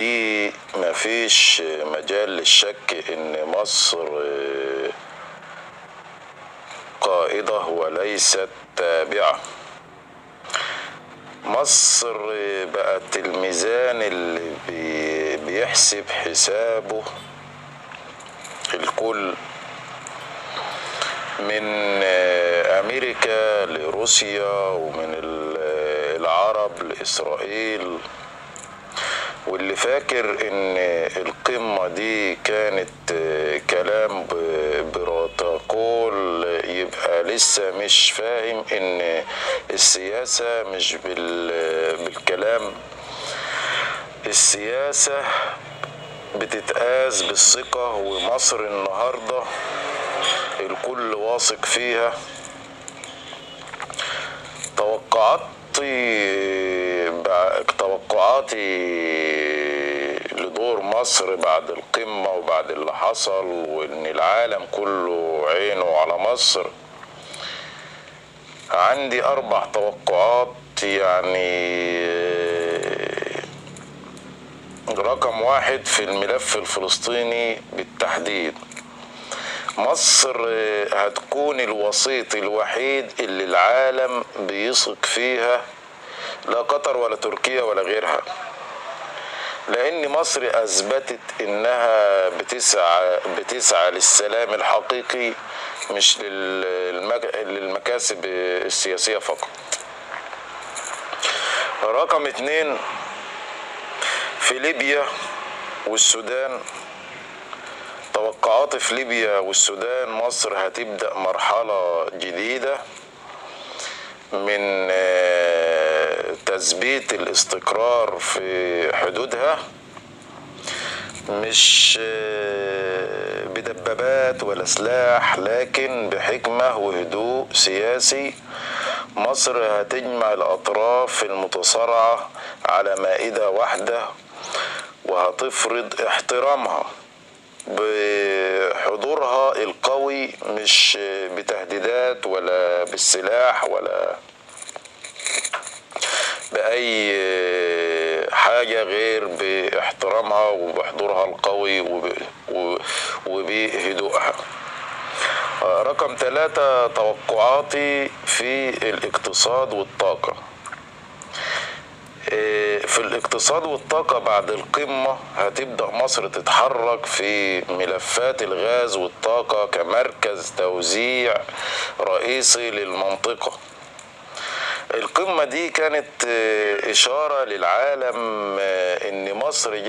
دي مفيش مجال للشك ان مصر قائدة وليست تابعة. مصر بقت الميزان اللي بيحسب حسابه الكل، من امريكا لروسيا ومن العرب لاسرائيل. واللي فاكر ان القمة دي كانت كلام بروتوكول يبقى لسه مش فاهم ان السياسة مش بالكلام. السياسة بتتقاس بالثقة، ومصر النهاردة الكل واثق فيها. توقعاتي لدور مصر بعد القمة وبعد اللي حصل، وان العالم كله عينه على مصر، عندي 4 توقعات. يعني رقم 1 في الملف الفلسطيني بالتحديد، مصر هتكون الوسيط الوحيد اللي العالم بيثق فيها، لا قطر ولا تركيا ولا غيرها، لأن مصر أثبتت إنها بتسعى للسلام الحقيقي، مش للمكاسب السياسية فقط. رقم 2 في ليبيا والسودان، توقعاتي في ليبيا والسودان، مصر هتبدأ مرحلة جديدة من تثبيت الاستقرار في حدودها، مش بدبابات ولا سلاح، لكن بحكمة وهدوء سياسي. مصر هتجمع الأطراف المتصارعة على مائدة واحدة، وهتفرض احترامها بحضورها القوي، مش بتهديدات ولا بالسلاح ولا بأي حاجة غير باحترامها وبحضورها القوي وبهدوءها. رقم 3 توقعاتي في الاقتصاد والطاقة. في الاقتصاد والطاقة بعد القمة هتبدأ مصر تتحرك في ملفات الغاز والطاقة كمركز توزيع رئيسي للمنطقة. القمة دي كانت إشارة للعالم إن مصر